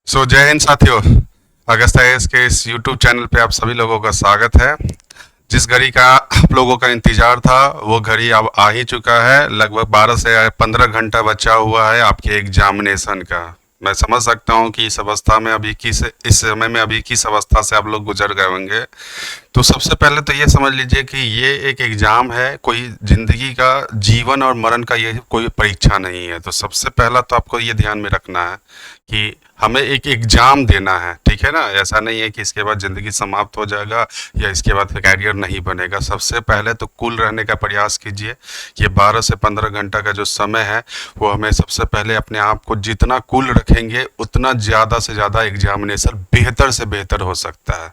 जय हिंद साथियों। अगस्त आईएएस के इस यूट्यूब चैनल पे आप सभी लोगों का स्वागत है। जिस घड़ी का आप लोगों का इंतजार था वो घड़ी अब आ ही चुका है। लगभग 12 से 15 घंटा बचा हुआ है आपके एग्जामिनेशन का। मैं समझ सकता हूँ कि इस समय में अभी किस अवस्था से आप लोग गुजर गए होंगे। तो सबसे पहले तो ये समझ लीजिए कि ये एक एग्ज़ाम है, कोई ज़िंदगी का जीवन और मरण का ये कोई परीक्षा नहीं है। तो सबसे पहला तो आपको ये ध्यान में रखना है कि हमें एक एग्ज़ाम देना है, ठीक है ना? ऐसा नहीं है कि इसके बाद ज़िंदगी समाप्त हो जाएगा या इसके बाद कैरियर नहीं बनेगा। सबसे पहले तो कूल रहने का प्रयास कीजिए। ये 12 से 15 घंटा का जो समय है वो हमें सबसे पहले अपने आप को जितना कूल रखेंगे उतना ज़्यादा से ज़्यादा एग्जामिनेशन बेहतर से बेहतर हो सकता है।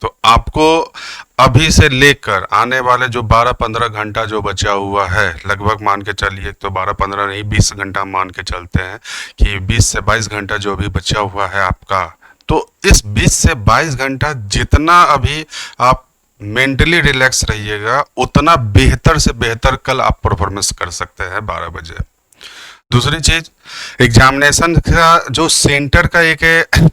तो आपको अभी से लेकर आने वाले जो 12-15 घंटा जो बचा हुआ है, लगभग मान के चलिए, तो 12-15 नहीं 20 घंटा मान के चलते हैं कि 20 से 22 घंटा जो अभी बचा हुआ है आपका। तो इस 20 से 22 घंटा जितना अभी आप मेंटली रिलैक्स रहिएगा उतना बेहतर से बेहतर कल आप परफॉर्मेंस कर सकते हैं 12 बजे। दूसरी चीज, एग्जामिनेशन का जो सेंटर का एक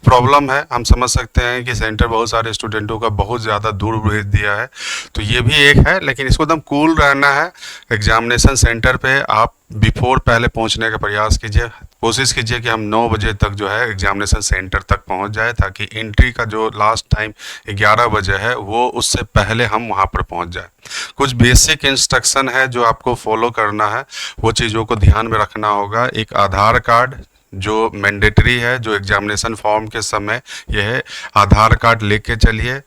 प्रॉब्लम है, हम समझ सकते हैं कि सेंटर बहुत सारे स्टूडेंटों का बहुत ज़्यादा दूर भेज दिया है। तो ये भी एक है, लेकिन इसको एकदम कूल रहना है। एग्जामिनेशन सेंटर पे आप बिफोर पहले पहुंचने का प्रयास कीजिए। कोशिश कीजिए कि हम 9 बजे तक जो है एग्जामिनेशन सेंटर तक पहुंच जाए, ताकि एंट्री का जो लास्ट टाइम 11 बजे है वो उससे पहले हम वहां पर पहुंच जाए। कुछ बेसिक इंस्ट्रक्शन है जो आपको फॉलो करना है, वो चीज़ों को ध्यान में रखना होगा। एक आधार कार्ड जो मैंडेटरी है, जो एग्जामिनेशन फॉर्म के समय ये है, आधार कार्ड लेके चलिए।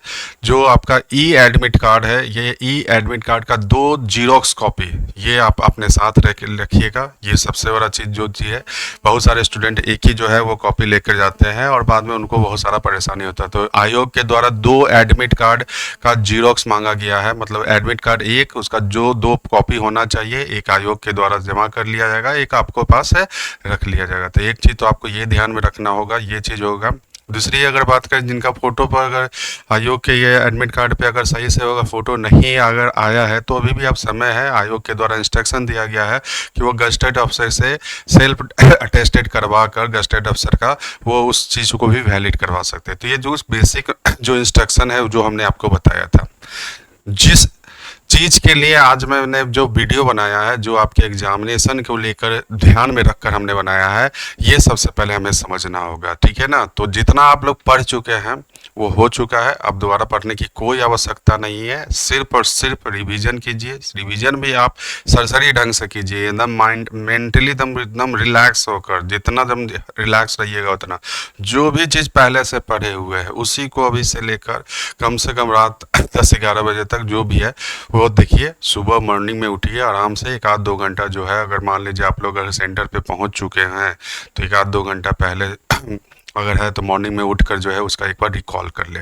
जो आपका ई एडमिट कार्ड है, ये ई एडमिट कार्ड का 2 जीरोक्स कॉपी ये आप अपने साथ रखिएगा। ये सबसे बड़ा चीज़ जो चीज़ है, बहुत सारे स्टूडेंट एक ही जो है वो कॉपी लेकर जाते हैं और बाद में उनको बहुत सारा परेशानी होता है। तो आयोग के द्वारा 2 एडमिट कार्ड का जीरोक्स मांगा गया है, मतलब एडमिट कार्ड एक, उसका जो 2 कॉपी होना चाहिए, एक आयोग के द्वारा जमा कर लिया जाएगा, एक आपको पास है रख लिया जाएगा। तो एक चीज़ तो आपको ये ध्यान में रखना होगा, ये चीज़ होगा। दूसरी अगर बात करें, जिनका फ़ोटो पर अगर आयोग के ये एडमिट कार्ड पे अगर सही से होगा फ़ोटो नहीं अगर आया है, तो अभी भी आप समय है। आयोग के द्वारा इंस्ट्रक्शन दिया गया है कि वो गज़टेड अफसर से सेल्फ अटेस्टेड करवा कर गज़टेड अफसर का वो उस चीज़ को भी वैलिड करवा सकते हैं। तो ये जो बेसिक जो इंस्ट्रक्शन है जो हमने आपको बताया था, जिस चीज़ के लिए आज मैंने जो वीडियो बनाया है, जो आपके एग्जामिनेशन को लेकर ध्यान में रखकर हमने बनाया है, ये सबसे पहले हमें समझना होगा, ठीक है ना? तो जितना आप लोग पढ़ चुके हैं वो हो चुका है, अब दोबारा पढ़ने की कोई आवश्यकता नहीं है। सिर्फ और सिर्फ रिवीजन कीजिए। रिवीजन भी आप सरसरी ढंग से कीजिए, एकदम माइंड मेंटली एकदम रिलैक्स होकर। जितना एकदम रिलैक्स रहिएगा उतना जो भी चीज़ पहले से पढ़े हुए हैं उसी को अभी से लेकर कम से कम रात 10-11 बजे तक जो भी है वो देखिए। सुबह मॉर्निंग में उठिए आराम से, 1-2 घंटा जो है, अगर मान लीजिए आप लोग अगर सेंटर पे पहुंच चुके हैं तो 1-2 घंटा पहले अगर है तो मॉर्निंग में उठकर जो है उसका एक बार रिकॉल कर ले।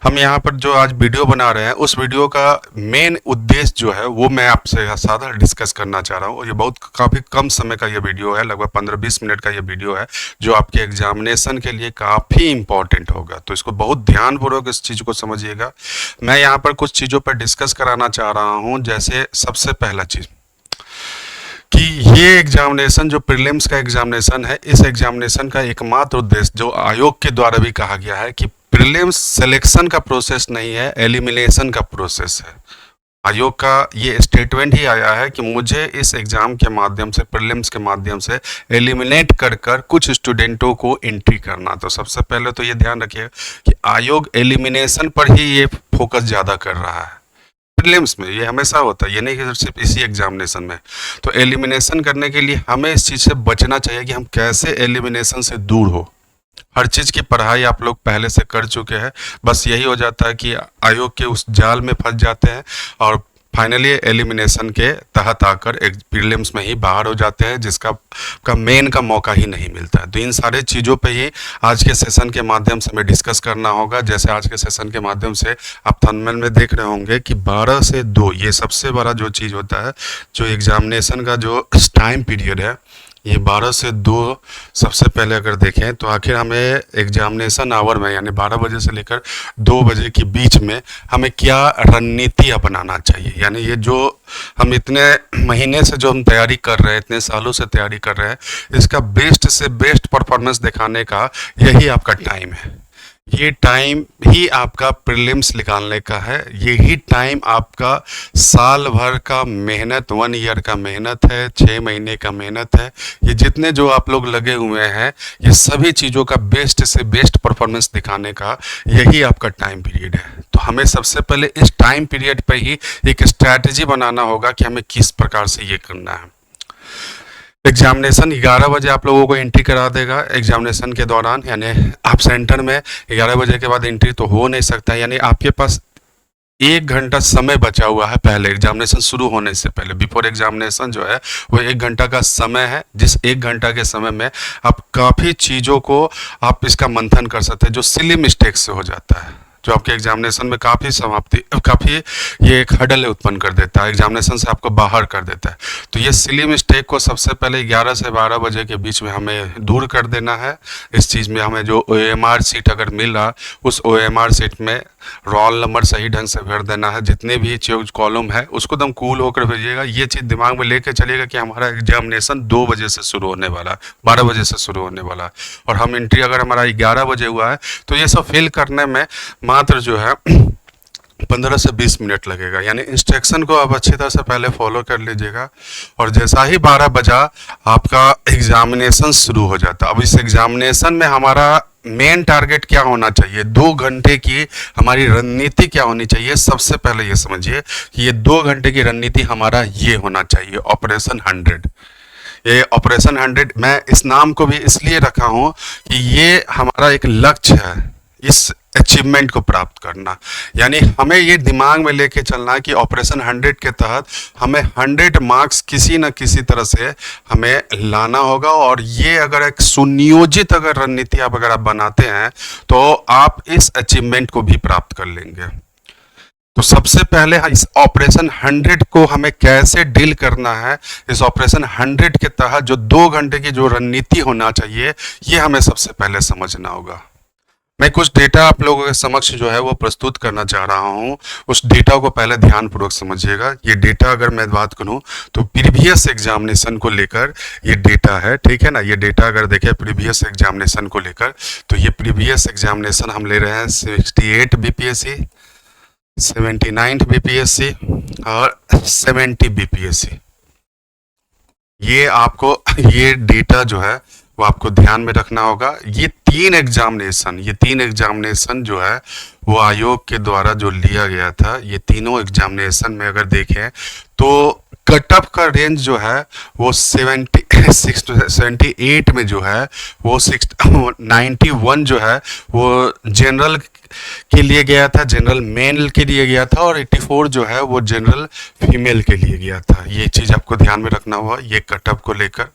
हम यहाँ पर जो आज वीडियो बना रहे हैं उस वीडियो का मेन उद्देश्य जो है वो मैं आपसे साथ डिस्कस करना चाह रहा हूँ। और ये बहुत काफ़ी कम समय का ये वीडियो है, लगभग 15-20 मिनट का ये वीडियो है, जो आपके एग्जामिनेशन के लिए काफ़ी इंपॉर्टेंट होगा। तो इसको बहुत ध्यानपूर्वक इस चीज़ को समझिएगा। मैं यहाँ पर कुछ चीज़ों पर डिस्कस कराना चाह रहा हूँ। जैसे सबसे पहला चीज़ कि ये एग्जामिनेशन जो प्रीलिम्स का एग्जामिनेशन है, इस एग्जामिनेशन का एकमात्र उद्देश्य जो आयोग के द्वारा भी कहा गया है कि प्रीलिम्स सिलेक्शन का प्रोसेस नहीं है, एलिमिनेशन का प्रोसेस है। आयोग का ये स्टेटमेंट ही आया है कि मुझे इस एग्ज़ाम के माध्यम से, प्रीलिम्स के माध्यम से एलिमिनेट कर कर कुछ स्टूडेंटों को एंट्री करना। तो सबसे पहले तो ये ध्यान रखिएगा कि आयोग एलिमिनेशन पर ही ये फोकस ज़्यादा कर रहा है। प्रीलिम्स में ये हमेशा होता है, ये नहीं कि सिर्फ इसी एग्जामिनेशन में। तो एलिमिनेशन करने के लिए हमें इस चीज़ से बचना चाहिए कि हम कैसे एलिमिनेशन से दूर हो। हर चीज़ की पढ़ाई आप लोग पहले से कर चुके हैं, बस यही हो जाता है कि आयोग के उस जाल में फंस जाते हैं और फाइनली एलिमिनेशन के तहत आकर एक प्रीलिम्स में ही बाहर हो जाते हैं, जिसका का मेन का मौका ही नहीं मिलता है। तो इन सारे चीज़ों पे ही आज के सेशन के माध्यम से हमें डिस्कस करना होगा। जैसे आज के सेशन के माध्यम से आप थंबनेल में देख रहे होंगे कि 12 से 2 ये सबसे बड़ा जो चीज़ होता है, जो एग्जामिनेशन का जो टाइम पीरियड है, ये 12 से 2 सबसे पहले अगर देखें तो आखिर हमें एग्जामिनेशन आवर में यानी 12 बजे से लेकर 2 बजे के बीच में हमें क्या रणनीति अपनाना चाहिए। यानी ये जो हम इतने महीने से जो हम तैयारी कर रहे हैं, इतने सालों से तैयारी कर रहे हैं, इसका बेस्ट से बेस्ट परफॉर्मेंस दिखाने का यही आपका टाइम है। ये टाइम ही आपका प्रीलिम्स निकालने का है। यही टाइम आपका साल भर का मेहनत, 1 ईयर का मेहनत है, 6 महीने का मेहनत है। ये जितने जो आप लोग लगे हुए हैं, ये सभी चीज़ों का बेस्ट से बेस्ट परफॉर्मेंस दिखाने का यही आपका टाइम पीरियड है। तो हमें सबसे पहले इस टाइम पीरियड पे ही एक स्ट्रैटेजी बनाना होगा कि हमें किस प्रकार से ये करना है। एग्जामिनेशन 11 बजे आप लोगों को एंट्री करा देगा। एग्जामिनेशन के दौरान यानी आप सेंटर में 11 बजे के बाद एंट्री तो हो नहीं सकता, यानी आपके पास 1 घंटा समय बचा हुआ है पहले एग्जामिनेशन शुरू होने से पहले। बिफोर एग्जामिनेशन जो है वो 1 घंटा का समय है, जिस 1 घंटा के समय में आप काफ़ी चीज़ों को आप इसका मंथन कर सकते हैं जो सिली मिस्टेक से हो जाता है, जो आपके एग्जामिनेशन में काफ़ी ये एक हडल उत्पन्न कर देता है, एग्जामिनेशन से आपको बाहर कर देता है। तो ये सिली मिस्टेक को सबसे पहले 11 से 12 बजे के बीच में हमें दूर कर देना है। इस चीज़ में हमें जो OMR सीट अगर मिल रहा, उस OMR सीट में रोल नंबर सही ढंग से भर देना है। जितने भी कॉलम है उसको एकदम कूल होकर भेजिएगा। ये चीज़ दिमाग में लेके चलिएगा कि हमारा एग्जामिनेशन 2 बजे से शुरू होने वाला है, 12 बजे से शुरू होने वाला है, और हम एंट्री अगर हमारा 11 बजे हुआ है तो ये सब फिल करने में मात्र जो है 15 से 20 मिनट लगेगा। यानी इंस्ट्रक्शन को आप अच्छी तरह से पहले फॉलो कर लीजिएगा, और जैसा ही 12 बजा आपका एग्जामिनेशन शुरू हो जाता है। अब इस एग्जामिनेशन में हमारा मेन टारगेट क्या होना चाहिए, 2 घंटे की हमारी रणनीति क्या होनी चाहिए। सबसे पहले ये समझिए कि ये 2 घंटे की रणनीति हमारा ये होना चाहिए, ऑपरेशन 100। ये ऑपरेशन 100 मैं इस नाम को भी इसलिए रखा हूँ कि ये हमारा एक लक्ष्य है, इस अचीवमेंट को प्राप्त करना। यानी हमें ये दिमाग में लेके चलना है कि ऑपरेशन 100 के तहत हमें 100 मार्क्स किसी न किसी तरह से हमें लाना होगा, और ये अगर एक सुनियोजित अगर रणनीति अगर आप बनाते हैं तो आप इस अचीवमेंट को भी प्राप्त कर लेंगे। तो सबसे पहले इस ऑपरेशन 100 को हमें कैसे डील करना है, इस ऑपरेशन 100 के तहत जो 2 घंटे की जो रणनीति होना चाहिए, ये हमें सबसे पहले समझना होगा। मैं कुछ डेटा आप लोगों के समक्ष जो है वो प्रस्तुत करना चाह रहा हूँ। उस डेटा को पहले ध्यानपूर्वक समझिएगा। ये डेटा अगर मैं बात करूँ तो प्रीवियस एग्जामिनेशन को लेकर ये डेटा है, ठीक है ना। ये डेटा अगर देखें प्रीवियस एग्जामिनेशन को लेकर, तो ये प्रीवियस एग्जामिनेशन हम ले रहे हैं 68 BPSC, 79 BPSC और 70 BPSC। ये आपको ये डेटा जो है वो आपको ध्यान में रखना होगा। ये तीन एग्जामिनेशन जो है वो आयोग के द्वारा जो लिया गया था, ये तीनों एग्जामिनेशन में अगर देखें तो कट ऑफ का रेंज जो है वो 78 में जो है वो 91 जो है वो जनरल के लिए गया था, जनरल मेल के लिए गया था, और 84 जो है वो जनरल फीमेल के लिए गया था। ये चीज़ आपको ध्यान में रखना होगा ये कट ऑफ को लेकर।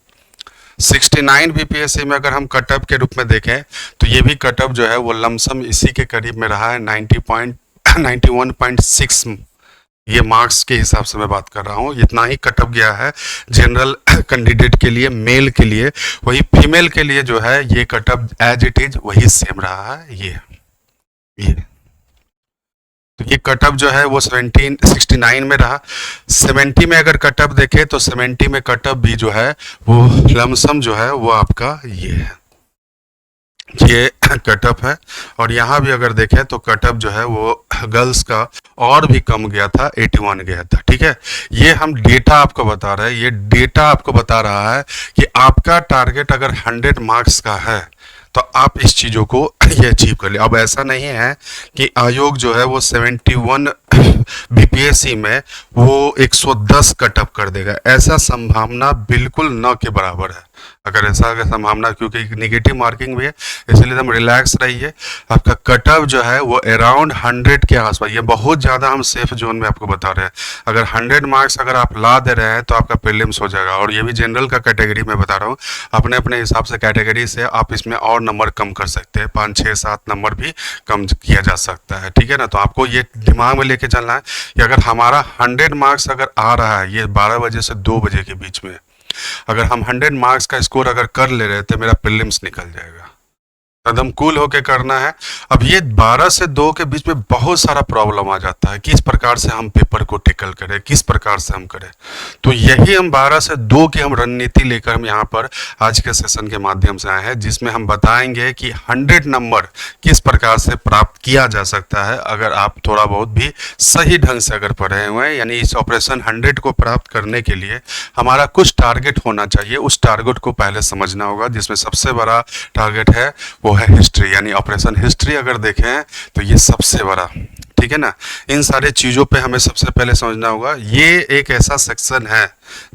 69 BPSC में अगर हम कट ऑफ के रूप में देखें तो ये भी कट ऑफ जो है वो लमसम इसी के करीब में रहा है, 91.6 ये मार्क्स के हिसाब से मैं बात कर रहा हूँ। इतना ही कट ऑफ गया है जनरल कैंडिडेट के लिए, मेल के लिए। वही फीमेल के लिए जो है ये cut off as it is वही सेम रहा है। ये तो ये कट ऑफ जो है वो 69 में रहा। 70 में अगर कट ऑफ देखें तो 70 में कट ऑफ भी जो है वो लमसम जो है वो आपका ये कट ऑफ है। और यहाँ भी अगर देखें तो कट ऑफ जो है वो गर्ल्स का और भी कम गया था, 81 गया था। ठीक है, ये हम डेटा आपको बता रहे हैं। ये डेटा आपको बता रहा है कि आपका टारगेट अगर 100 मार्क्स का है तो आप इस चीज़ों को ये अचीव कर ले। अब ऐसा नहीं है कि आयोग जो है वो 71 BPSC में वो 110 कट ऑफ कर देगा, ऐसा संभावना बिल्कुल न के बराबर है। अगर संभावना, क्योंकि निगेटिव मार्किंग भी है, इसलिए हम रिलैक्स रहिए। आपका कट ऑफ जो है वो अराउंड 100 के आसपास, ये बहुत ज़्यादा हम सेफ जोन में आपको बता रहे हैं। अगर 100 मार्क्स अगर आप ला दे रहे हैं तो आपका प्रीलिम्स हो जाएगा। और ये भी जनरल का कैटेगरी में बता रहा हूँ, अपने अपने हिसाब से कैटेगरी से आप इसमें और नंबर कम कर सकते हैं, 5, 6, 7 नंबर भी कम किया जा सकता है। ठीक है ना, तो आपको ये दिमाग में लेके चलना है कि अगर हमारा 100 मार्क्स अगर आ रहा है ये 12 बजे से 2 बजे के बीच में, अगर हम 100 मार्क्स का स्कोर अगर कर ले रहे थे, मेरा प्रीलिम्स निकल जाएगा। एकदम कूल होके करना है। अब ये 12 से 2 के बीच में बहुत सारा प्रॉब्लम आ जाता है, किस प्रकार से हम पेपर को टेकल करें, किस प्रकार से हम करें। तो यही हम 12 से 2 की हम रणनीति लेकर हम यहाँ पर आज के सेशन के माध्यम से आए हैं, जिसमें हम बताएंगे कि 100 नंबर किस प्रकार से प्राप्त किया जा सकता है अगर आप थोड़ा बहुत भी सही ढंग से अगर पढ़े हुए हैं। यानी इस ऑपरेशन 100 को प्राप्त करने के लिए हमारा कुछ टारगेट होना चाहिए, उस टारगेट को पहले समझना होगा, जिसमें सबसे बड़ा टारगेट है वो है हिस्ट्री। यानी ऑपरेशन हिस्ट्री अगर देखें तो ये सबसे बड़ा, ठीक है ना। इन सारे चीज़ों पे हमें सबसे पहले समझना होगा। ये एक ऐसा सेक्शन है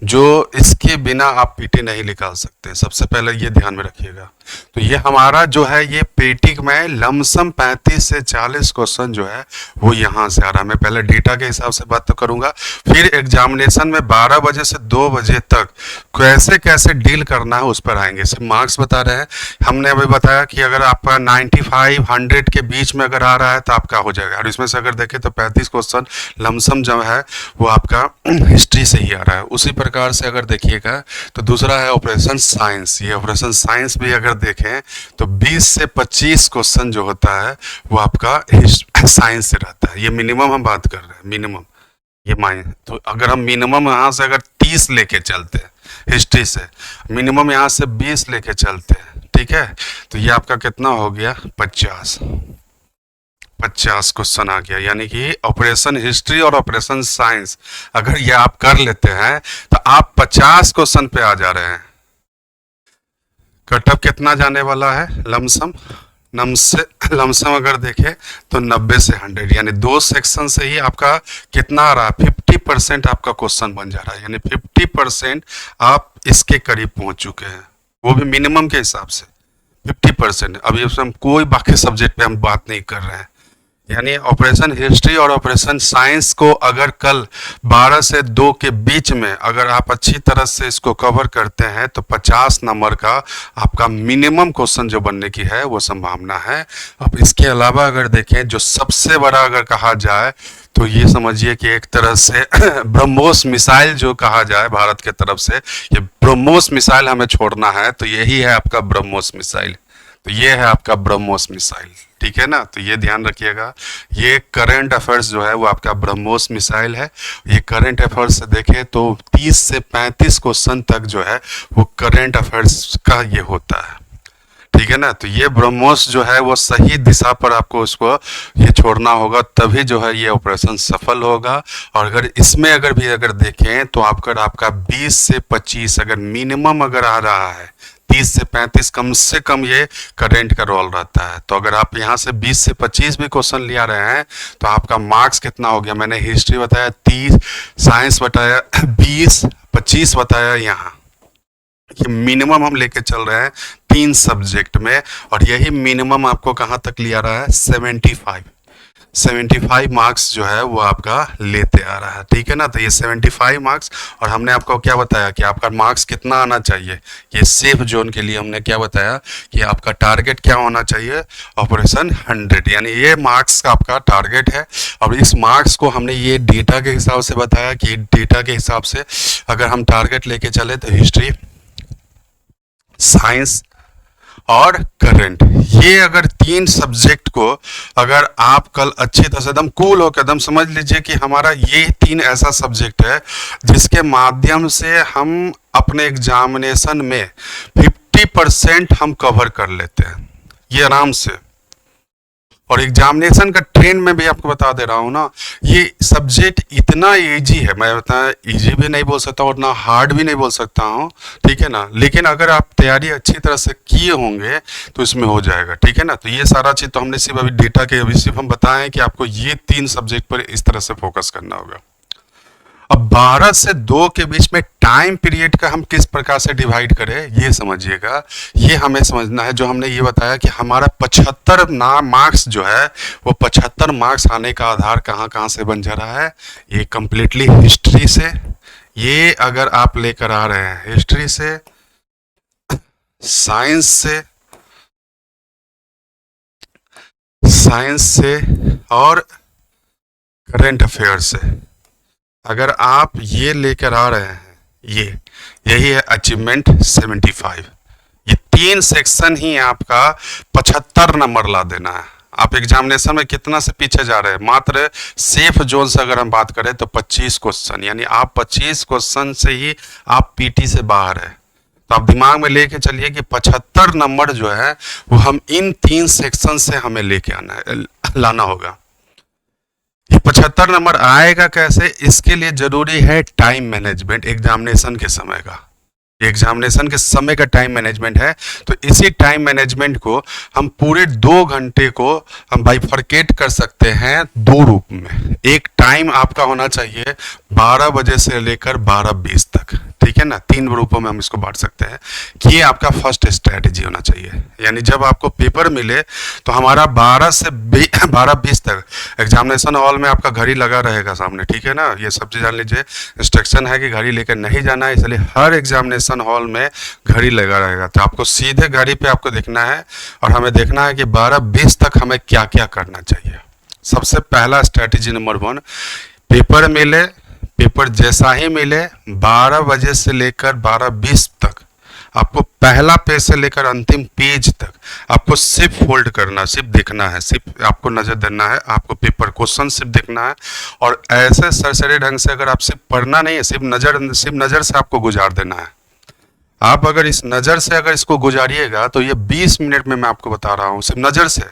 जो इसके बिना आप पीटी नहीं निकाल सकते, सबसे पहले ये ध्यान में रखिएगा। तो ये हमारा जो है ये पीटी में लमसम 35 से 40 क्वेश्चन जो है वो यहाँ से आ रहा है। मैं पहले डेटा के हिसाब से बात तो करूँगा, फिर एग्जामिनेशन में 12 बजे से 2 बजे तक कैसे कैसे डील करना है उस पर आएंगे। सिर्फ मार्क्स बता रहे हैं, हमने अभी बताया कि अगर आपका 95 100 के बीच में अगर आ रहा है तो आपका हो जाएगा। और इसमें से अगर देखें तो 35 क्वेश्चन लमसम जो है वो आपका हिस्ट्री से ही आ रहा है। उसी प्रकार से अगर देखिएगा तो दूसरा है ऑपरेशन साइंस। ये ऑपरेशन साइंस भी अगर देखें तो 20 से 25 क्वेश्चन जो होता है वो आपका साइंस से रहता है। ये मिनिमम हम बात कर रहे हैं, मिनिमम ये माइन। तो अगर हम मिनिमम यहाँ से अगर 30 लेके चलते हैं हिस्ट्री से, मिनिमम यहाँ से 20 लेके चलते हैं, ठीक है, तो ये आपका कितना हो गया 50 क्वेश्चन आ गया। यानी कि ऑपरेशन हिस्ट्री और ऑपरेशन साइंस अगर ये आप कर लेते हैं तो आप 50 क्वेश्चन पे आ जा रहे हैं। कटअप कितना जाने वाला है लमसम अगर देखें तो 90 से 100, यानी 2 सेक्शन से ही आपका कितना आ रहा है 50% आपका क्वेश्चन बन जा रहा है। यानी 50% आप इसके करीब पहुंच चुके हैं, वो भी मिनिमम के हिसाब से 50%। अभी उसमें कोई बाकी सब्जेक्ट पे हम बात नहीं कर रहे हैं। यानी ऑपरेशन हिस्ट्री और ऑपरेशन साइंस को अगर कल 12 से 2 के बीच में अगर आप अच्छी तरह से इसको कवर करते हैं तो 50 नंबर का आपका मिनिमम क्वेश्चन जो बनने की है वो संभावना है। अब इसके अलावा अगर देखें जो सबसे बड़ा अगर कहा जाए तो ये समझिए कि एक तरह से ब्रह्मोस मिसाइल जो कहा जाए भारत के तरफ से, ये ब्रह्मोस मिसाइल हमें छोड़ना है तो यही है आपका ब्रह्मोस मिसाइल। तो ये है आपका ब्रह्मोस मिसाइल, ठीक है ना। तो ये ध्यान रखिएगा, ये करंट अफेयर्स जो है वो आपका ब्रह्मोस मिसाइल है। ये करंट अफेयर्स से देखें तो 30 से 35 क्वेश्चन तक जो है वो करंट अफेयर्स का ये होता है, ठीक है ना। तो ये ब्रह्मोस जो है वो सही दिशा पर आपको उसको ये छोड़ना होगा, तभी जो है ये ऑपरेशन सफल होगा। और अगर इसमें अगर देखें तो आपका 20 से 25 अगर मिनिमम अगर आ रहा है, 30 से 35 कम से कम ये करंट का रोल रहता है। तो अगर आप यहाँ से 20 से 25 भी क्वेश्चन ले आ रहे हैं तो आपका मार्क्स कितना हो गया, मैंने हिस्ट्री बताया 30, साइंस बताया 20, 25 बताया यहाँ। ये मिनिमम हम लेके चल रहे हैं 3 सब्जेक्ट में, और यही मिनिमम आपको कहाँ तक लिया रहा है 75 मार्क्स जो है वो आपका लेते आ रहा है, ठीक है ना। तो ये 75 मार्क्स, और हमने आपको क्या बताया कि आपका मार्क्स कितना आना चाहिए, ये सेफ जोन के लिए हमने क्या बताया कि आपका टारगेट क्या होना चाहिए ऑपरेशन 100, यानी ये मार्क्स का आपका टारगेट है। और इस मार्क्स को हमने ये डेटा के हिसाब से बताया कि डेटा के हिसाब से अगर हम टारगेट लेके चले तो हिस्ट्री, साइंस और करंट, ये अगर 3 सब्जेक्ट को अगर आप कल अच्छी तरह से एकदम कूल होकर एकदम समझ लीजिए कि हमारा ये 3 ऐसा सब्जेक्ट है जिसके माध्यम से हम अपने एग्जामिनेशन में 50% हम कवर कर लेते हैं ये आराम से। और एग्जामिनेशन का ट्रेंड में भी आपको बता दे रहा हूँ ना, ये सब्जेक्ट इतना इजी है, मैं बताया इजी भी नहीं बोल सकता और ना हार्ड भी नहीं बोल सकता हूँ, ठीक है ना। लेकिन अगर आप तैयारी अच्छी तरह से किए होंगे तो इसमें हो जाएगा, ठीक है ना। तो ये सारा चीज़ तो हमने सिर्फ अभी डेटा के अभी सिर्फ हम बताएं कि आपको ये 3 सब्जेक्ट पर इस तरह से फोकस करना होगा। अब 12 से 2 के बीच में टाइम पीरियड का हम किस प्रकार से डिवाइड करें ये समझिएगा, ये हमें समझना है। जो हमने ये बताया कि हमारा 75 मार्क्स जो है वो 75 मार्क्स आने का आधार कहाँ कहाँ से बन जा रहा है, ये कंप्लीटली हिस्ट्री से। ये अगर आप लेकर आ रहे हैं हिस्ट्री से, साइंस से और करंट अफेयर से, अगर आप ये लेकर आ रहे हैं यही है अचीवमेंट 75। ये 3 सेक्शन ही आपका 75 नंबर ला देना है। आप एग्जामिनेशन में कितना से पीछे जा रहे हैं, मात्र सेफ जोन से अगर हम बात करें तो 25 क्वेश्चन, यानी आप 25 क्वेश्चन से ही आप पीटी से बाहर है। तो आप दिमाग में लेके चलिए कि 75 नंबर जो है वो हम इन 3 सेक्शन से हमें लेके आना है, लाना होगा। ये 75 नंबर आएगा कैसे, इसके लिए जरूरी है टाइम मैनेजमेंट, एग्जामिनेशन के समय का। एग्जामिनेशन के समय का टाइम मैनेजमेंट है। तो इसी टाइम मैनेजमेंट को हम पूरे 2 घंटे को हम बाइफरकेट कर सकते हैं 2 रूप में। एक टाइम आपका होना चाहिए 12 बजे से लेकर 12:20 तक, ठीक है ना। 3 रूपों में हम इसको बांट सकते हैं कि ये आपका फर्स्ट स्ट्रैटेजी होना चाहिए। यानी जब आपको पेपर मिले तो हमारा 12 से 12:20 तक एग्जामिनेशन हॉल में आपका घड़ी लगा रहेगा सामने, ठीक है ना। ये सब चीज़ जान लीजिए, इंस्ट्रक्शन है कि घड़ी लेकर नहीं जाना है, इसलिए हर एग्जामिनेशन हॉल में घड़ी लगा रहेगा। तो आपको सीधे घड़ी पे आपको देखना है और हमें देखना है कि 12:20 तक हमें क्या क्या करना चाहिए। सबसे पहला स्ट्रैटेजी नंबर 1, पेपर मिले, पेपर जैसा ही मिले 12 बजे से लेकर 12:20 तक आपको पहला पेज से लेकर अंतिम पेज तक आपको सिर्फ फोल्ड करना, सिर्फ देखना है, सिर्फ आपको नज़र देना है, आपको पेपर क्वेश्चन सिर्फ देखना है। और ऐसे सरसरी ढंग से अगर आप सिर्फ पढ़ना नहीं है, सिर्फ नज़र से आपको गुजार देना है। आप अगर इस नज़र से अगर इसको गुजारिएगा तो ये 20 मिनट में मैं आपको बता रहा हूँ, सिर्फ नज़र से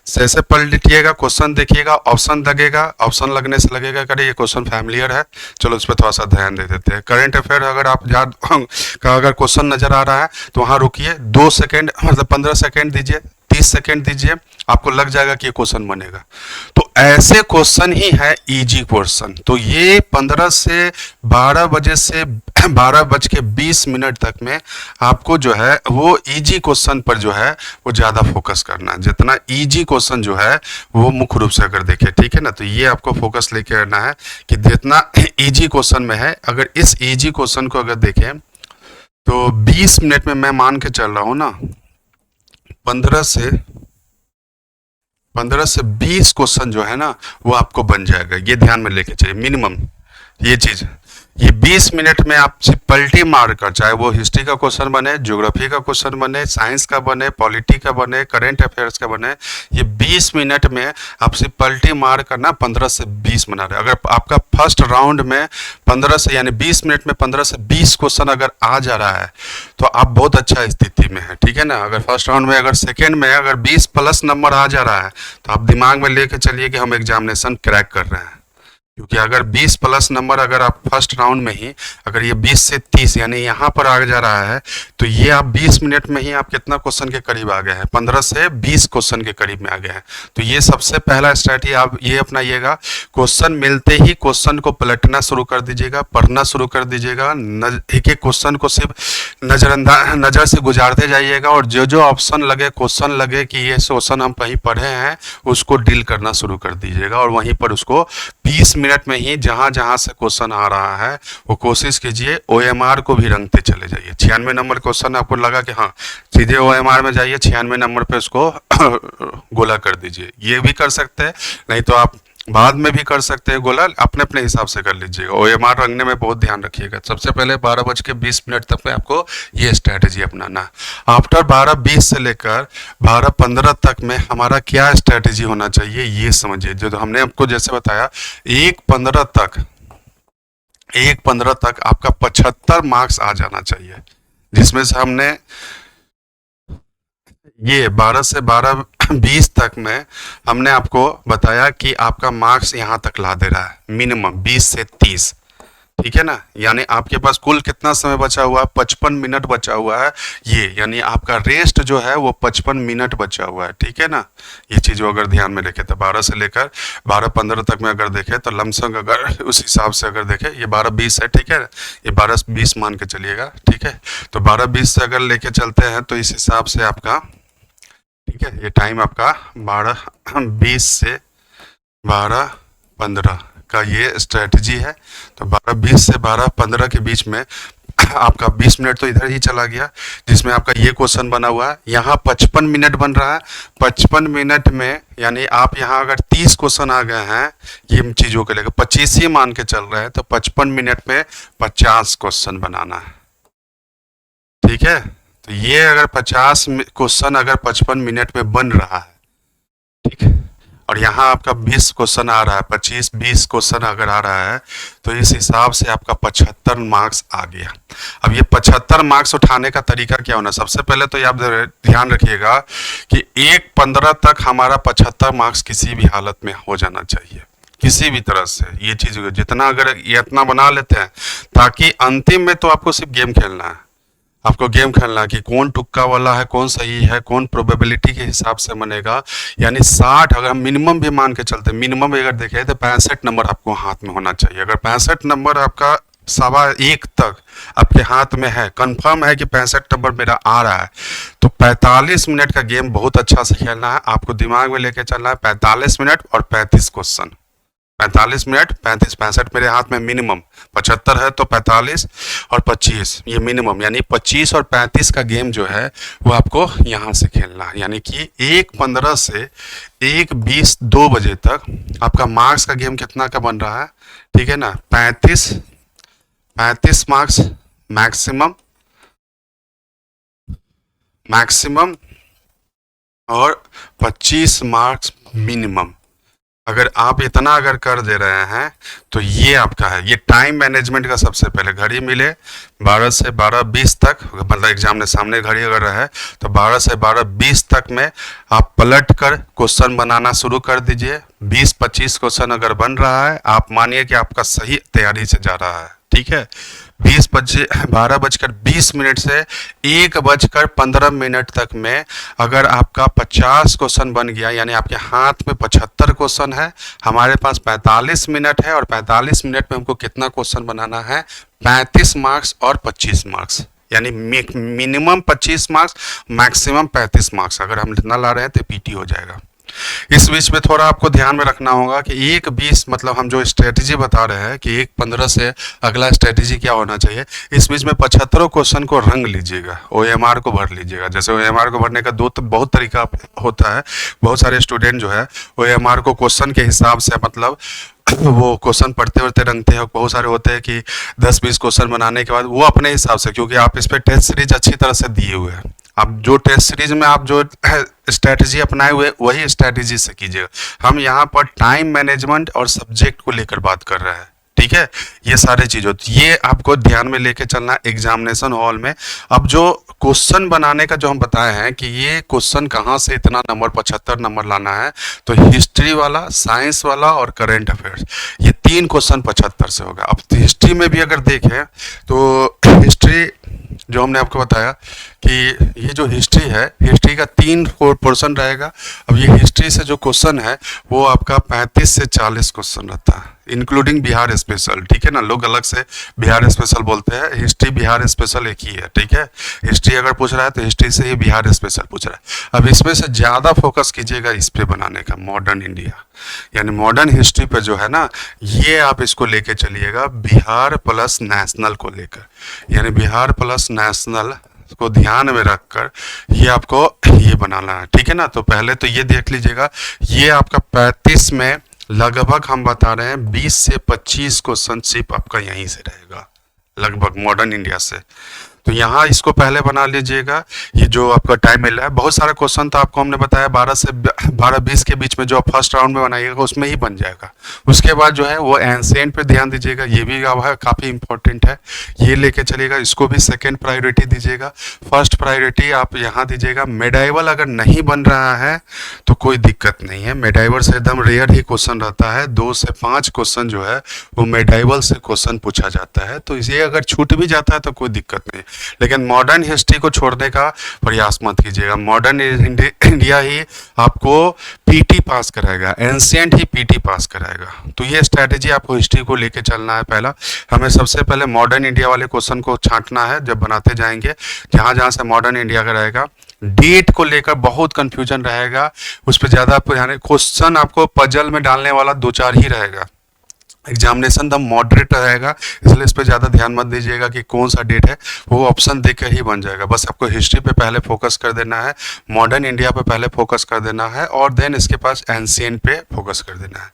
जैसे पढ़ लीजिएगा, क्वेश्चन देखिएगा, ऑप्शन लगेगा, ऑप्शन लगने से लगेगा करे ये क्वेश्चन फैमिलियर है, चलो उस पर थोड़ा सा ध्यान दे देते हैं। करंट अफेयर अगर आप याद का अगर क्वेश्चन नज़र आ रहा है तो वहाँ रुकिए, 2 सेकेंड मतलब 15 सेकेंड दीजिए, 30 सेकेंड दीजिए, आपको लग जाएगा कि ये क्वेश्चन बनेगा। तो ऐसे क्वेश्चन ही है इजी क्वेश्चन। तो ये 15 से 12 बजे से 12:20 तक में आपको जो है वो इजी क्वेश्चन पर जो है वो ज़्यादा फोकस करना है। जितना इजी क्वेश्चन जो है वो मुख्य रूप से अगर देखें, ठीक है ना, तो ये आपको फोकस लेके रहना है कि जितना इजी क्वेश्चन में है, अगर इस इजी क्वेश्चन को अगर देखें तो 20 मिनट में मैं मान के चल रहा हूँ ना, 15 से 20 क्वेश्चन जो है ना वो आपको बन जाएगा। ये ध्यान में लेके चाहिए मिनिमम ये चीज़। ये 20 मिनट में आप सिर्फ पलटी मार कर, चाहे वो हिस्ट्री का क्वेश्चन बने, ज्योग्राफी का क्वेश्चन बने, साइंस का बने, पॉलिटी का बने, करंट अफेयर्स का बने, ये 20 मिनट में आप सिर्फ पलटी मार करना 15 से 20 बना रहे। अगर आपका फर्स्ट राउंड में 15 से यानी 20 मिनट में 15 से 20 क्वेश्चन अगर आ जा रहा है तो आप बहुत अच्छा स्थिति में है, ठीक है ना। अगर फर्स्ट राउंड में, अगर सेकेंड में अगर 20+ नंबर आ जा रहा है तो आप दिमाग में लेके चलिए कि हम एग्जामिनेशन क्रैक कर रहे हैं। क्योंकि अगर 20+ नंबर अगर आप फर्स्ट राउंड में ही अगर ये 20 से 30 यानी यहाँ पर आ जा रहा है तो ये आप 20 मिनट में ही आप कितना क्वेश्चन के करीब आ गए हैं, 15 से 20 क्वेश्चन के करीब में आ गए हैं। तो ये सबसे पहला स्ट्रैटेजी आप ये अपनाइएगा। क्वेश्चन मिलते ही क्वेश्चन को पलटना शुरू कर दीजिएगा, पढ़ना शुरू कर दीजिएगा, एक एक क्वेश्चन को सिर्फ नज़र से गुजारते जाइएगा और जो जो ऑप्शन लगे, क्वेश्चन लगे कि ये क्वेश्चन हम कहीं पढ़े हैं, उसको डील करना शुरू कर दीजिएगा और वहीं पर उसको 20 मिनट में ही जहां जहां से क्वेश्चन आ रहा है वो कोशिश कीजिए OMR को भी रंगते चले जाइए। 96 नंबर क्वेश्चन आपको लगा कि हाँ सीधे OMR में जाइए, 96 नंबर पे उसको गोला कर दीजिए। ये भी कर सकते हैं, नहीं तो आप बाद में भी कर सकते हैं गोला, अपने अपने हिसाब से कर लीजिएगा। OMR रंगने में बहुत ध्यान रखिएगा। सबसे पहले 12:20 तक में आपको ये स्ट्रैटेजी अपनाना है। आफ्टर 12:20 से लेकर 12:15 तक में हमारा क्या स्ट्रैटेजी होना चाहिए ये समझिए। जो हमने आपको जैसे बताया 1:15 तक आपका 75 मार्क्स आ जाना चाहिए, जिसमें से हमने ये 12 से 12:20 तक में हमने आपको बताया कि आपका मार्क्स यहाँ तक ला दे रहा है मिनिमम 20 से 30, ठीक है ना। यानी आपके पास कुल कितना समय बचा हुआ है, 55 मिनट बचा हुआ है। ये यानी आपका रेस्ट जो है वो 55 मिनट बचा हुआ है, ठीक है ना। ये चीज़ अगर ध्यान में रखें तो 12 से लेकर 12:15 तक में अगर देखें तो लमसम अगर उस हिसाब से अगर देखें ये 12:20 है, ठीक है। ये 12:20 मान के चलिएगा, ठीक है। तो 12:20 से अगर लेके चलते हैं तो इस हिसाब से आपका, ठीक है, ये टाइम आपका 12:20 से 12:15 का ये स्ट्रेटजी है। तो 12:20 से 12:15 के बीच में आपका 20 मिनट तो इधर ही चला गया, जिसमें आपका ये क्वेश्चन बना हुआ है। यहाँ 55 मिनट बन रहा है। 55 मिनट में यानी आप यहाँ अगर 30 क्वेश्चन आ गए हैं ये चीज़ों के लेकर 25 ही मान के चल रहे हैं तो 55 मिनट में 50 क्वेश्चन बनाना है। ठीक है, तो ये अगर 50 क्वेश्चन अगर 55 मिनट में बन रहा है, ठीक है, और यहाँ आपका 20 क्वेश्चन आ रहा है, 25-20 क्वेश्चन अगर आ रहा है, तो इस हिसाब से आपका 75 मार्क्स आ गया। अब ये 75 मार्क्स उठाने का तरीका क्या होना, सबसे पहले तो ये आप ध्यान रखिएगा कि 1-15 तक हमारा 75 मार्क्स किसी भी हालत में हो जाना चाहिए, किसी भी तरह से। ये चीज जितना अगर ये इतना बना लेते हैं, ताकि अंतिम में तो आपको सिर्फ गेम खेलना है, आपको गेम खेलना है कि कौन तुक्का वाला है, कौन सही है, कौन प्रोबेबिलिटी के हिसाब से बनेगा। यानी 60 अगर हम मिनिमम भी मान के चलते, मिनिमम अगर देखें तो 65 नंबर आपको हाथ में होना चाहिए। अगर 65 नंबर आपका 1:15 तक आपके हाथ में है, कंफर्म है कि 65 नंबर मेरा आ रहा है, तो 45 मिनट का गेम बहुत अच्छा से खेलना है। आपको दिमाग में लेके चलना है 45 मिनट और 35 क्वेश्चन। 45 मिनट 35, 65 मेरे हाथ में मिनिमम, 75 है तो 45 और 25 ये मिनिमम, यानी 25 और 35 का गेम जो है वो आपको यहाँ से खेलना है। यानी कि 1:15 से 1:20 2 बजे तक आपका मार्क्स का गेम कितना का बन रहा है, ठीक है ना, 35 मार्क्स मैक्सिमम और 25 मार्क्स मिनिमम। अगर आप इतना अगर कर दे रहे हैं तो ये आपका है। ये टाइम मैनेजमेंट का सबसे पहले घड़ी मिले 12 से 12:20 तक, मतलब एग्जाम में सामने घड़ी अगर रहे तो 12 से 12:20 तक में आप पलट कर क्वेश्चन बनाना शुरू कर दीजिए। 20-25 क्वेश्चन अगर बन रहा है, आप मानिए कि आपका सही तैयारी से जा रहा है, ठीक है। 12:20 से 1:15 तक में अगर आपका 50 क्वेश्चन बन गया, यानी आपके हाथ में 75 क्वेश्चन है, हमारे पास 45 मिनट है, और 45 मिनट में हमको कितना क्वेश्चन बनाना है, 35 मार्क्स और 25 मार्क्स, यानी मिनिमम 25 मार्क्स मैक्सिमम 35 मार्क्स। अगर हम इतना ला रहे हैं तो पीटी हो जाएगा। इस बीच में थोड़ा आपको ध्यान में रखना होगा कि 1:20 मतलब हम जो स्ट्रेटजी बता रहे हैं कि 1:15 से अगला स्ट्रेटजी क्या होना चाहिए, इस बीच में 75 क्वेश्चन को रंग लीजिएगा, OMR को भर लीजिएगा। जैसे OMR को भरने का बहुत तरीका होता है। बहुत सारे स्टूडेंट जो है OMR को क्वेश्चन के हिसाब से, मतलब वो क्वेश्चन पढ़ते रंगते हैं। बहुत सारे होते हैं कि 10-20 क्वेश्चन बनाने के बाद वो अपने हिसाब से, क्योंकि आप इस पर टेस्ट सीरीज अच्छी तरह से दिए हुए हैं, आप जो टेस्ट सीरीज में आप जो स्ट्रैटेजी अपनाए हुए वही स्ट्रैटेजी से कीजिएगा। हम यहाँ पर टाइम मैनेजमेंट और सब्जेक्ट को लेकर बात कर रहे हैं, ठीक है। ये सारे चीज़ों ये आपको ध्यान में लेके चलना है एग्जामिनेशन हॉल में। अब जो क्वेश्चन बनाने का जो हम बताए हैं कि ये क्वेश्चन कहाँ से इतना नंबर 75 नंबर लाना है, तो हिस्ट्री वाला, साइंस वाला और करेंट अफेयर्स, ये 3 क्वेश्चन 75 से होगा। अब हिस्ट्री में भी अगर देखें तो हिस्ट्री जो हमने आपको बताया कि ये जो हिस्ट्री है, हिस्ट्री का 3 पोर्शन रहेगा। अब ये हिस्ट्री से जो क्वेश्चन है वो आपका 35 से 40 क्वेश्चन रहता है, इंक्लूडिंग बिहार स्पेशल, ठीक है ना। लोग अलग से बिहार स्पेशल बोलते हैं, हिस्ट्री बिहार स्पेशल एक ही है, ठीक है। हिस्ट्री अगर पूछ रहा है तो हिस्ट्री से ही बिहार स्पेशल पूछ रहा है। अब इसमें से ज़्यादा फोकस कीजिएगा इस पे बनाने का, मॉडर्न इंडिया, यानी मॉडर्न हिस्ट्री पे जो है ना, ये आप इसको लेके चलिएगा बिहार प्लस नेशनल को लेकर, यानी बिहार प्लस नेशनल को ध्यान में रखकर ये आपको ये बनाना है, ठीक है ना। तो पहले तो ये देख लीजिएगा, ये आपका 35 में लगभग हम बता रहे हैं 20 से 25 क्वेश्चन सिर्फ आपका यहीं से रहेगा, लगभग मॉडर्न इंडिया से। तो यहाँ इसको पहले बना लीजिएगा। ये जो आपका टाइम मिल रहा है, बहुत सारा क्वेश्चन तो आपको हमने बताया 12 से 12-20 के बीच में जो आप फर्स्ट राउंड में बनाइएगा उसमें ही बन जाएगा। उसके बाद जो है वो एंशिएंट पे ध्यान दीजिएगा, ये भी काफ़ी इंपॉर्टेंट है, ये लेके चलिएगा। इसको भी सेकेंड प्रायोरिटी दीजिएगा। फर्स्ट प्रायोरिटी आप यहाँ दीजिएगा। मेडाइवल अगर नहीं बन रहा है तो कोई दिक्कत नहीं है, मेडाइवल से एकदम रेयर ही क्वेश्चन रहता है, 2 से 5 क्वेश्चन जो है वो मेडाइवल से क्वेश्चन पूछा जाता है। तो ये अगर छूट भी जाता है तो कोई दिक्कत नहीं, लेकिन मॉडर्न हिस्ट्री को छोड़ने का प्रयास मत कीजिएगा। मॉडर्न इंडिया ही आपको पीटी पास कराएगा, एंशिएंट ही पीटी पास कराएगा। तो ये स्ट्रैटेजी आपको हिस्ट्री को लेके चलना है। पहला हमें सबसे पहले मॉडर्न इंडिया वाले क्वेश्चन को छांटना है। जब बनाते जाएंगे जहाँ जहाँ से मॉडर्न इंडिया का रहेगा, डेट को लेकर बहुत कंफ्यूजन रहेगा, उस पर ज़्यादा क्वेश्चन आपको पजल में डालने वाला 2-4 ही रहेगा। एग्जामिनेशन द मॉडरेट रहेगा, इसलिए इस पर ज़्यादा ध्यान मत दीजिएगा कि कौन सा डेट है, वो ऑप्शन देख के ही बन जाएगा। बस आपको हिस्ट्री पे पहले फोकस कर देना है, मॉडर्न इंडिया पे पहले फोकस कर देना है, और देन इसके पास एंशिएंट पे फोकस कर देना है।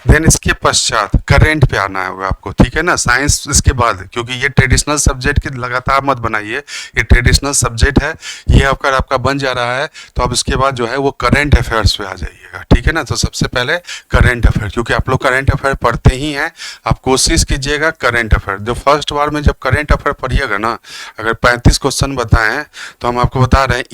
देन इसके पश्चात करेंट पे आना होगा आपको, ठीक है ना। साइंस इसके बाद, क्योंकि ये ट्रेडिशनल सब्जेक्ट की लगातार मत बनाइए, ये ट्रेडिशनल सब्जेक्ट है, ये आपका बन जा रहा है, तो अब इसके बाद जो है वो करेंट अफेयर्स पे आ जाइएगा, ठीक है ना। तो सबसे पहले करेंट अफेयर, क्योंकि आप लोग करेंट अफेयर पढ़ते ही हैं, आप कोशिश कीजिएगा करेंट अफेयर। जो फर्स्ट बार में जब करेंट अफेयर पढ़िएगा ना, अगर 35 क्वेश्चन बताएं तो हम आपको बता रहे हैं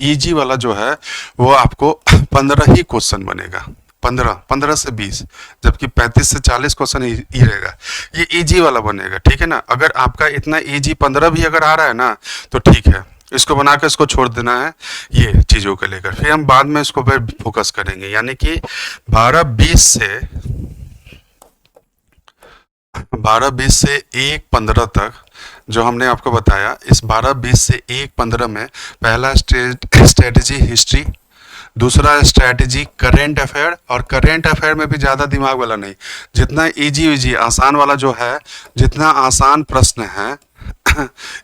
इजी वाला जो है वो आपको 15 ही क्वेश्चन बनेगा, 15 से 20, जबकि 35 से 40 क्वेश्चन ही रहेगा, ये इजी वाला बनेगा, ठीक है ना। अगर आपका इतना इजी 15 भी अगर आ रहा है ना तो ठीक है, इसको बना के इसको छोड़ देना है ये चीज़ों को लेकर, फिर हम बाद में इसको फिर फोकस करेंगे। यानी कि 12-20 से 1-15 तक जो हमने आपको बताया, इस 12-20 से 1-15 में पहला स्ट्रेटजी हिस्ट्री, दूसरा स्ट्रेटजी करेंट अफेयर, और करेंट अफेयर में भी ज़्यादा दिमाग वाला नहीं, जितना इजी आसान वाला जो है, जितना आसान प्रश्न है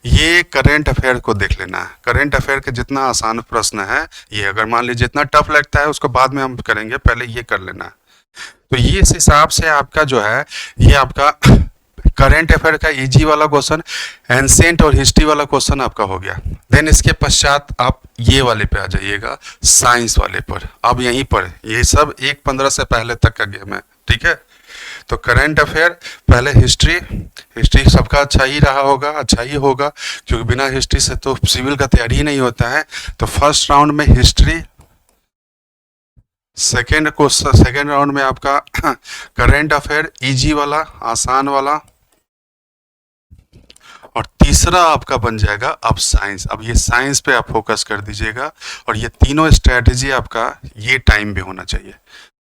ये करेंट अफेयर को देख लेना है। करेंट अफेयर के जितना आसान प्रश्न है ये, अगर मान लीजिए जितना टफ लगता है उसको बाद में हम करेंगे, पहले ये कर लेना है। तो ये इस हिसाब से आपका जो है ये आपका करेंट अफेयर का इजी वाला क्वेश्चन, एंशिएंट और हिस्ट्री वाला क्वेश्चन आपका हो गया। देन इसके पश्चात आप ये वाले पे आ जाइएगा, साइंस वाले पर। अब यहीं पर ये सब 1-15 से पहले तक का गेम है, ठीक है। तो करेंट अफेयर पहले हिस्ट्री सबका अच्छा ही रहा होगा, अच्छा ही होगा, क्योंकि बिना हिस्ट्री से तो सिविल का तैयारी ही नहीं होता है। तो फर्स्ट राउंड में हिस्ट्री, सेकेंड राउंड में आपका करेंट अफेयर इजी वाला, आसान वाला, और तीसरा आपका बन जाएगा अब साइंस। अब ये साइंस पे आप फोकस कर दीजिएगा, और ये तीनों स्ट्रेटजी आपका ये टाइम में होना चाहिए,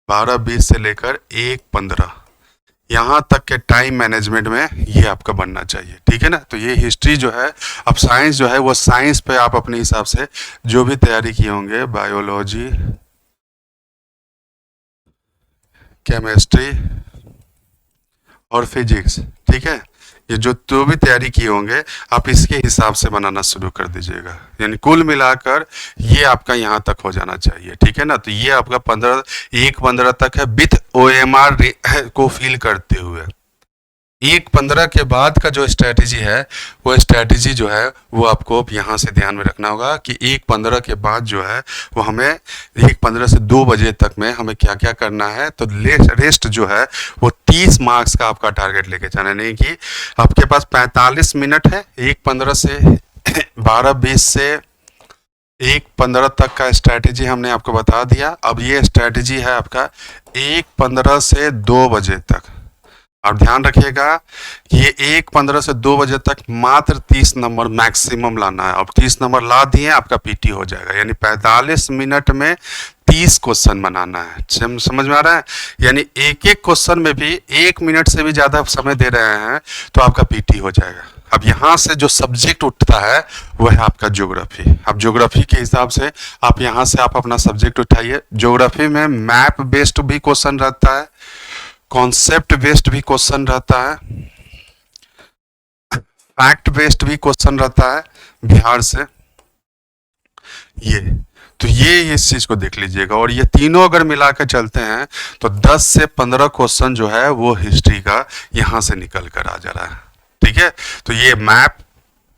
12-20 से लेकर 1-15 यहाँ तक के टाइम मैनेजमेंट में ये आपका बनना चाहिए, ठीक है ना। तो ये हिस्ट्री जो है, अब साइंस जो है वो साइंस पे आप अपने हिसाब से जो भी तैयारी किए होंगे, बायोलॉजी, केमिस्ट्री और फिजिक्स, ठीक है, ये जो भी तैयारी किए होंगे आप इसके हिसाब से बनाना शुरू कर दीजिएगा। यानी कुल मिलाकर ये आपका यहाँ तक हो जाना चाहिए, ठीक है ना। तो ये आपका 1-15 तक है, विथ OMR को फील करते हुए। 1-15 के बाद का जो स्ट्रेटजी है वो स्ट्रेटजी जो है वो आपको यहाँ से ध्यान में रखना होगा कि 1-15 के बाद जो है वो हमें 1-15 से 2 बजे तक में हमें क्या क्या करना है। तो रेस्ट जो है वो 30 मार्क्स का आपका टारगेट लेके जाना, नहीं कि आपके पास 45 मिनट है। 1-15 से 12-20 से 1-15 तक का स्ट्रेटजी हमने आपको बता दिया। अब ये स्ट्रेटजी है आपका 1-15 से 2 बजे तक। और ध्यान रखिएगा कि ये 1-15 से 2 बजे तक मात्र 30 नंबर मैक्सिमम लाना है। अब 30 नंबर ला दिए आपका पीटी हो जाएगा, यानी 45 मिनट में 30 क्वेश्चन बनाना है। समझ में आ रहा है? यानी एक एक क्वेश्चन में भी 1 मिनट से भी ज़्यादा समय दे रहे हैं तो आपका पीटी हो जाएगा। अब यहाँ से जो सब्जेक्ट उठता है वह है आपका ज्योग्राफी। अब ज्योग्राफी के हिसाब से आप यहाँ से आप अपना सब्जेक्ट उठाइए। ज्योग्राफी में मैप बेस्ड भी क्वेश्चन रहता है, कॉन्सेप्ट बेस्ड भी क्वेश्चन रहता है, फैक्ट बेस्ड भी क्वेश्चन रहता है बिहार से। ये इस चीज को देख लीजिएगा। और ये तीनों अगर मिला के चलते हैं तो 10 से 15 क्वेश्चन जो है वो हिस्ट्री का यहाँ से निकल कर आ जा रहा है, ठीक है। तो ये मैप,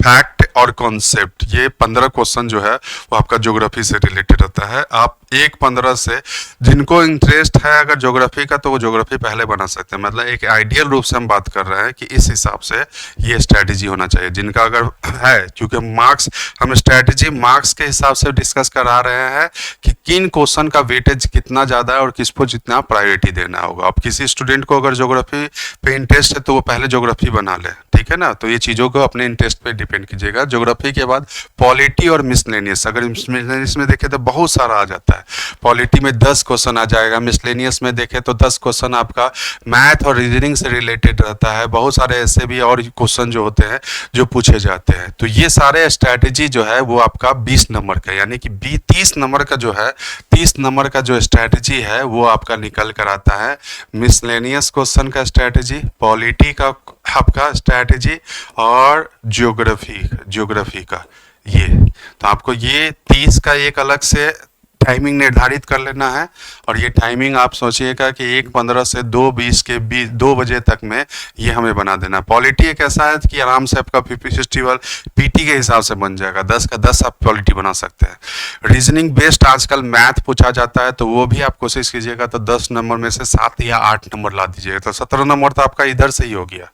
फैक्ट और कॉन्सेप्ट, ये 15 क्वेश्चन जो है वो आपका ज्योग्राफी से रिलेटेड रहता है। आप 1-15 से जिनको इंटरेस्ट है अगर ज्योग्राफी का तो वो ज्योग्राफी पहले बना सकते हैं। मतलब एक आइडियल रूप से हम बात कर रहे हैं कि इस हिसाब से ये स्ट्रैटेजी होना चाहिए जिनका अगर है, क्योंकि मार्क्स हम स्ट्रैटेजी मार्क्स के हिसाब से डिस्कस करा रहे हैं कि किन क्वेश्चन का वेटेज कितना ज़्यादा है और किसको जितना प्रायोरिटी देना होगा। अब किसी स्टूडेंट को अगर ज्योग्राफी पे इंटरेस्ट है तो वो पहले ज्योग्राफी बना ले, ठीक है ना। तो ये चीज़ों को अपने इंटरेस्ट पे डिपेंड कीजिएगा। ज्योग्राफी के बाद पॉलिटी और मिसलेनियस। अगर मिसलेनियस में देखें तो बहुत सारा आ जाता है। पॉलिटी में 10 क्वेश्चन आ जाएगा, मिसलेनियस में देखें तो 10 क्वेश्चन आपका मैथ और रीजनिंग से रिलेटेड रहता है। बहुत सारे ऐसे भी और क्वेश्चन जो होते हैं जो पूछे जाते हैं। तो ये सारे स्ट्रैटेजी जो है वो आपका 20 नंबर का, यानी कि 30 नंबर का जो है, 30 नंबर का जो स्ट्रैटेजी है वो आपका निकल कर आता है। मिसलेनियस क्वेश्चन का स्ट्रैटेजी, पॉलिटी का आपका स्ट्रैटेजी और ज्योग्राफी का ये। तो आपको ये 30 का एक अलग से टाइमिंग निर्धारित कर लेना है। और ये टाइमिंग आप सोचिएगा कि 1:15 से 2:20 के बीच 2 बजे तक में ये हमें बना देना। पॉलिटी एक ऐसा है कि आराम से आपका 50-60 पीटी के हिसाब से बन जाएगा, 10 का 10 आप पॉलिटी बना सकते हैं। रीजनिंग बेस्ड आजकल मैथ पूछा जाता है, तो वो भी आप कोशिश कीजिएगा तो 10 नंबर में से 7 या 8 नंबर ला दीजिएगा, तो 17 नंबर तो आपका इधर से ही हो गया।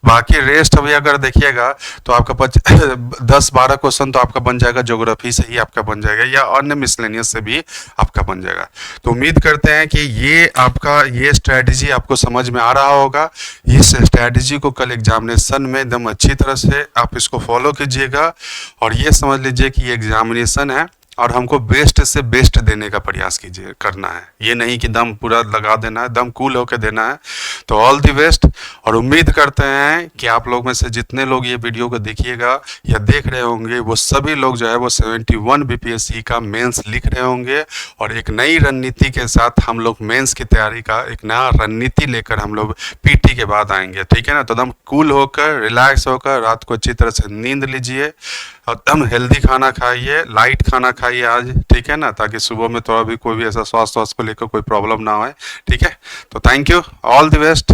बाकी रेस्ट अभी अगर देखिएगा तो आपका 10-12 क्वेश्चन तो आपका बन जाएगा, ज्योग्राफी से ही आपका बन जाएगा या अन्य मिसलेनियस से भी आपका बन जाएगा। तो उम्मीद करते हैं कि ये आपका ये स्ट्रैटेजी आपको समझ में आ रहा होगा। इस स्ट्रैटेजी को कल एग्जामिनेशन में एकदम अच्छी तरह से आप इसको फॉलो कीजिएगा और ये समझ लीजिए कि ये एग्जामिनेशन है और हमको बेस्ट से बेस्ट देने का प्रयास कीजिए, करना है। ये नहीं कि दम पूरा लगा देना है, दम कूल होकर देना है। तो ऑल द बेस्ट। और उम्मीद करते हैं कि आप लोग में से जितने लोग ये वीडियो को देखिएगा या देख रहे होंगे वो सभी लोग जो है वो 71 बीपीएससी का मेंस लिख रहे होंगे और एक नई रणनीति के साथ हम लोग मेंस की तैयारी का एक नया रणनीति लेकर हम लोग पीटी के बाद आएंगे। ठीक है ना। तो एकदम कूल होकर, रिलैक्स होकर रात को अच्छी तरह से नींद लीजिए, एकदम हेल्दी खाना खाइए, लाइट खाना खाइए आज। ठीक है ना, ताकि सुबह में थोड़ा भी कोई भी ऐसा स्वास्थ्य को लेकर कोई प्रॉब्लम ना आए। ठीक है। तो thank you, all the best.